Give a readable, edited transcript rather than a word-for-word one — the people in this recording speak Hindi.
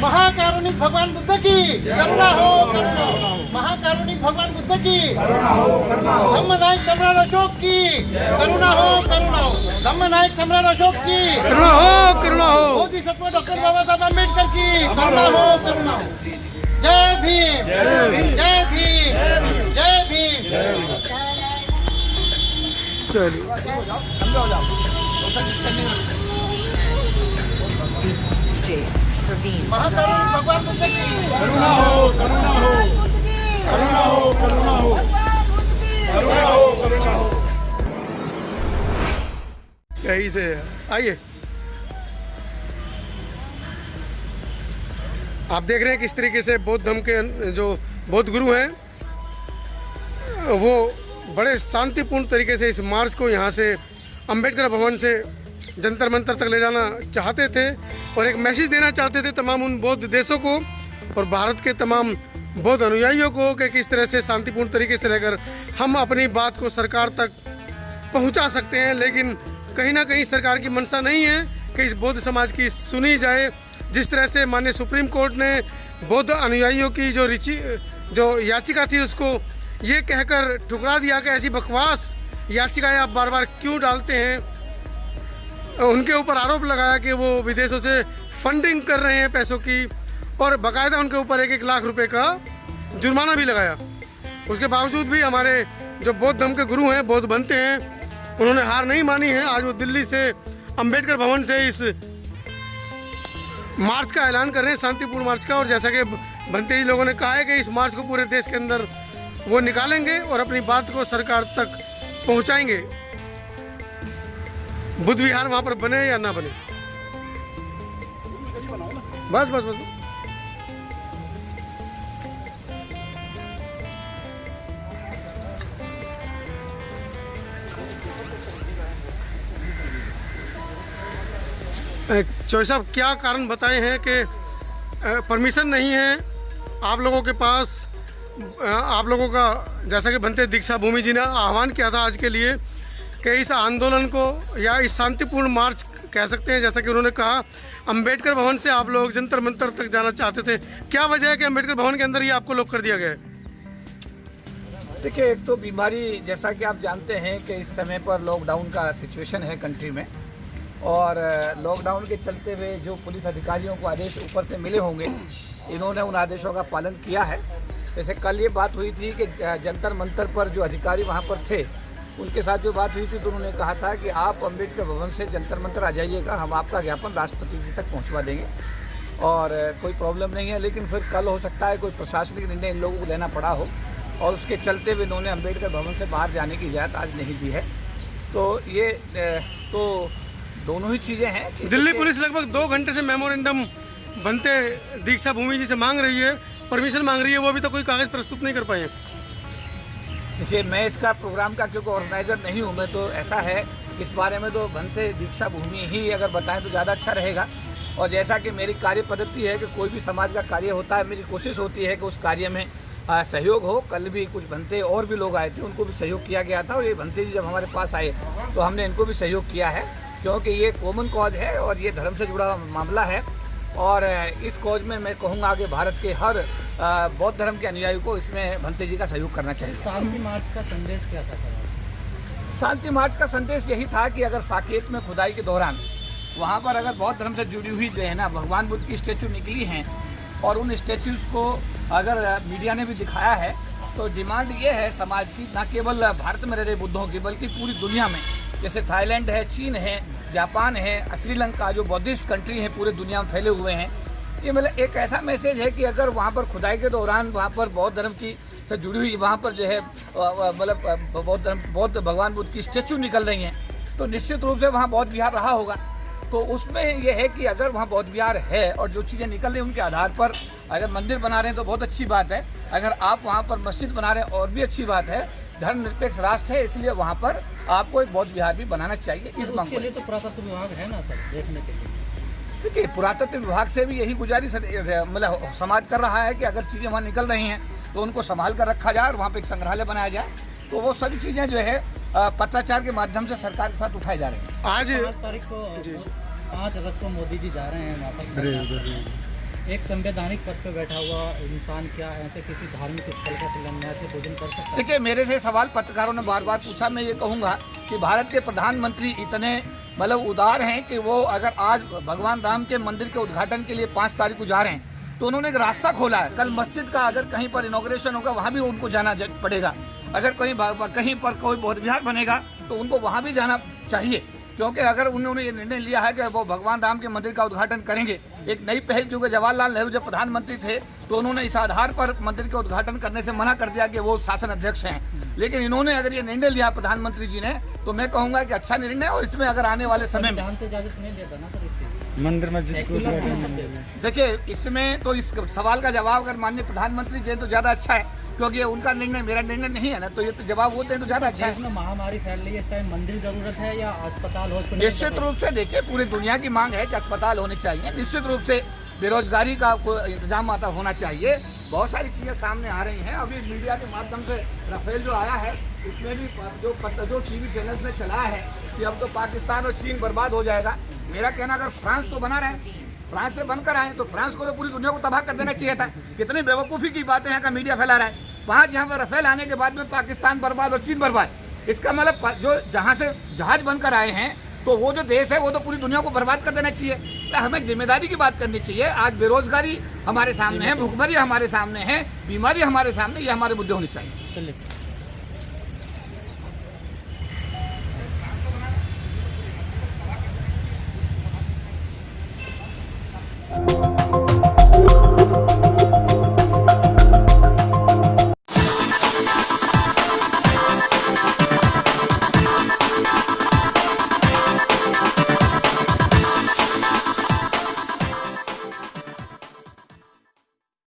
महाकारुणिक भगवान बुद्ध की करुणा हो, करुणा हो। महाकारुणिक भगवान बुद्ध की करुणा हो, करुणा हो। धम्मनायक सम्राट अशोक की करुणा हो, करुणा हो। धम्मनायक सम्राट अशोक की करुणा हो, करुणा हो। बोधिसत्व डॉक्टर बाबा साहब अम्बेडकर की करुणा हो, करुणा हो। जय भीम, जय भीम, जय भीम, जय भीम। चलिए महाकारुणिक भगवान बुद्ध की करुणा हो, करुणा हो, करुणा हो, करुणा हो, करुणा हो, करुणा हो। यही से आइए, आप देख रहे हैं किस तरीके से बौद्ध धर्म के जो बौद्ध गुरु हैं वो बड़े शांतिपूर्ण तरीके से इस मार्च को यहाँ से अंबेडकर भवन से जंतर मंतर तक ले जाना चाहते थे और एक मैसेज देना चाहते थे तमाम उन बौद्ध देशों को और भारत के तमाम बौद्ध अनुयायियों को कि किस तरह से शांतिपूर्ण तरीके से रहकर हम अपनी बात को सरकार तक पहुंचा सकते हैं। लेकिन कहीं ना कहीं सरकार की मंशा नहीं है कि इस बौद्ध समाज की सुनी जाए। जिस तरह से माननीय सुप्रीम कोर्ट ने बौद्ध अनुयायियों की जो याचिका थी उसको ये कहकर ठुकरा दिया कि ऐसी बकवास याचिकाएं आप बार बार क्यों डालते हैं। उनके ऊपर आरोप लगाया कि वो विदेशों से फंडिंग कर रहे हैं पैसों की और बाकायदा उनके ऊपर 1-1 लाख रुपए का जुर्माना भी लगाया। उसके बावजूद भी हमारे जो बौद्ध धर्म के गुरु हैं, बौद्ध बनते हैं, उन्होंने हार नहीं मानी है। आज वो दिल्ली से अंबेडकर भवन से इस मार्च का ऐलान कर रहे हैं, शांतिपूर्ण मार्च का। और जैसा कि बनते जी लोगों ने कहा है कि इस मार्च को पूरे देश के अंदर वो निकालेंगे और अपनी बात को सरकार तक पहुंचाएंगे, बुद्ध विहार वहां पर बने या ना बने। बस बस बस चौधरी साहब, क्या कारण बताए हैं कि परमिशन नहीं है आप लोगों के पास? आप लोगों का जैसा कि बनते दीक्षा भूमि जी ने आह्वान किया था आज के लिए कि इस आंदोलन को या इस शांतिपूर्ण मार्च कह सकते हैं, जैसा कि उन्होंने कहा अंबेडकर भवन से आप लोग जंतर मंतर तक जाना चाहते थे, क्या वजह है कि अंबेडकर भवन के अंदर ही आपको लॉक कर दिया गया है? देखिए, एक तो बीमारी जैसा कि आप जानते हैं कि इस समय पर लॉकडाउन का सिचुएशन है कंट्री में और लॉकडाउन के चलते हुए जो पुलिस अधिकारियों को आदेश ऊपर से मिले होंगे, इन्होंने उन आदेशों का पालन किया है। जैसे कल ये बात हुई थी कि जंतर मंतर पर जो अधिकारी वहाँ पर थे उनके साथ जो बात हुई थी तो उन्होंने कहा था कि आप अंबेडकर भवन से जंतर मंतर आ जाइएगा, हम आपका ज्ञापन राष्ट्रपति जी तक पहुँचवा देंगे और कोई प्रॉब्लम नहीं है। लेकिन फिर कल हो सकता है कोई प्रशासनिक निर्णय इन लोगों को लेना पड़ा हो और उसके चलते हुए इन्होंने अंबेडकर भवन से बाहर जाने की इजाज़त आज नहीं दी है। तो ये तो दोनों ही चीज़ें हैं। दिल्ली पुलिस लगभग 2 घंटे से मेमोरेंडम बनते दीक्षा भूमि जी से मांग रही है, परमिशन मांग रही है, वो अभी तक कोई कागज़ प्रस्तुत नहीं कर पाए हैं। देखिए, मैं इसका प्रोग्राम का क्योंकि ऑर्गेनाइज़र नहीं हूँ मैं, तो ऐसा है इस बारे में तो बनते दीक्षा भूमि ही अगर बताएं तो ज़्यादा अच्छा रहेगा। और जैसा कि मेरी कार्य पद्धति है कि कोई भी समाज का कार्य होता है, मेरी कोशिश होती है कि उस कार्य में सहयोग हो। कल भी कुछ बनते और भी लोग आए थे, उनको भी सहयोग किया गया था और ये बनते जी जब हमारे पास आए तो हमने इनको भी सहयोग किया है क्योंकि ये कॉमन कॉज है और ये धर्म से जुड़ा मामला है। और इस कॉज में मैं कहूँगा कि भारत के हर बौद्ध धर्म के अनुयायी को इसमें भंते जी का सहयोग करना चाहिए। शांति मार्च का संदेश क्या था सर? शांति मार्च का संदेश यही था कि अगर साकेत में खुदाई के दौरान वहाँ पर अगर बौद्ध धर्म से जुड़ी हुई जो है ना भगवान बुद्ध की स्टैचू निकली हैं और उन स्टैचूज़ को अगर मीडिया ने भी दिखाया है तो डिमांड ये है समाज की, ना केवल भारत में रह रहे बुद्धों की बल्कि पूरी दुनिया में, जैसे थाईलैंड है, चीन है, जापान है, श्रीलंका जो बौद्धिस्ट कंट्री है पूरे दुनिया में फैले हुए हैं। ये मतलब एक ऐसा मैसेज है कि अगर वहाँ पर खुदाई के दौरान वहाँ पर बौद्ध धर्म की से जुड़ी हुई वहाँ पर जो है मतलब बौद्ध भगवान बुद्ध की स्टैचू निकल रही हैं तो निश्चित रूप से वहाँ बौद्ध विहार रहा होगा। तो उसमें यह है कि अगर वहाँ बौद्ध विहार है और जो चीज़ें निकल रही हैं उनके आधार पर अगर मंदिर बना रहे हैं तो बहुत अच्छी बात है, अगर आप वहाँ पर मस्जिद बना रहे हैं और भी अच्छी बात है। धर्मनिरपेक्ष राष्ट्र है इसलिए वहाँ पर आपको एक बौद्ध विहार भी बनाना चाहिए। इस मांग के लिए तो पुरातत्व विभाग है ना सर देखने के लिए। देखिए, पुरातत्व विभाग से भी यही गुजारिश मतलब समाज कर रहा है कि अगर चीज़ें वहाँ निकल रही हैं तो उनको संभाल कर रखा जाए और वहाँ पर एक संग्रहालय बनाया जाए। तो वो सभी चीज़ें जो है पत्राचार के माध्यम से सरकार के साथ उठाए जा रहे हैं। आज 5 तारीख को 5 अगस्त को मोदी जी जा रहे हैं वापस। एक संवैधानिक पद पे बैठा हुआ इंसान क्या ऐसे किसी धार्मिक स्थल का शिलान्यास या पूजन कर सकता है? देखिए, मेरे से सवाल पत्रकारों ने बार बार पूछा। मैं ये कहूँगा कि भारत के प्रधानमंत्री इतने मतलब उदार हैं कि वो अगर आज भगवान राम के मंदिर के उद्घाटन के लिए 5 तारीख को जा रहे हैं तो उन्होंने एक रास्ता खोला है। कल मस्जिद का अगर कहीं पर इनॉग्रेशन होगा वहाँ भी उनको जाना पड़ेगा। अगर कहीं पर कोई बौद्ध विहार बनेगा तो उनको वहाँ भी जाना चाहिए, क्योंकि अगर उन्होंने ये निर्णय लिया है कि वो भगवान राम के मंदिर का उद्घाटन करेंगे। एक नई पहल, क्योंकि जवाहरलाल नेहरू जब प्रधानमंत्री थे तो उन्होंने इस आधार पर मंदिर के उद्घाटन करने से मना कर दिया कि वो शासन अध्यक्ष हैं, लेकिन इन्होंने अगर ये निर्णय लिया प्रधानमंत्री जी ने तो मैं कहूँगा कि अच्छा निर्णय है। और इसमें अगर आने वाले समय में इजाजत नहीं देता ना सर इस चीज मंदिर मस्जिद को देखिए, इसमें तो इस सवाल का जवाब अगर माननीय प्रधानमंत्री जी तो ज़्यादा अच्छा है, क्योंकि ये उनका निर्णय, मेरा निर्णय नहीं है ना, तो ये तो जवाब वो दें तो ज़्यादा अच्छा है। देश में महामारी फैल रही है, इस टाइम मंदिर जरूरत है या अस्पताल हॉस्पिटल? निश्चित रूप से देखिए, पूरी दुनिया की मांग है कि अस्पताल होने चाहिए। निश्चित रूप से बेरोजगारी का कोई इंतजाम आता होना चाहिए। बहुत सारी चीज़ें सामने आ रही हैं। अभी मीडिया के माध्यम से राफेल जो आया है उसमें भी जो टीवी चैनल्स ने चलाया है कि अब तो पाकिस्तान और चीन बर्बाद हो जाएगा। मेरा कहना, अगर फ्रांस तो बना रहे, फ्रांस से बनकर आए तो फ्रांस को तो पूरी दुनिया को तबाह कर देना चाहिए था। कितनी बेवकूफ़ी की बातें यहाँ का मीडिया फैला रहा है। वहाँ जहाँ पर राफेल आने के बाद में पाकिस्तान बर्बाद और चीन बर्बाद, इसका मतलब जो जहाँ से जहाज बनकर आए हैं तो वो जो देश है वो तो पूरी दुनिया को बर्बाद कर देना चाहिए। तो हमें जिम्मेदारी की बात करनी चाहिए। आज बेरोजगारी हमारे सामने है, भूखमरी हमारे सामने है, बीमारी हमारे सामने, ये हमारे मुद्दे होने चाहिए। चलिए।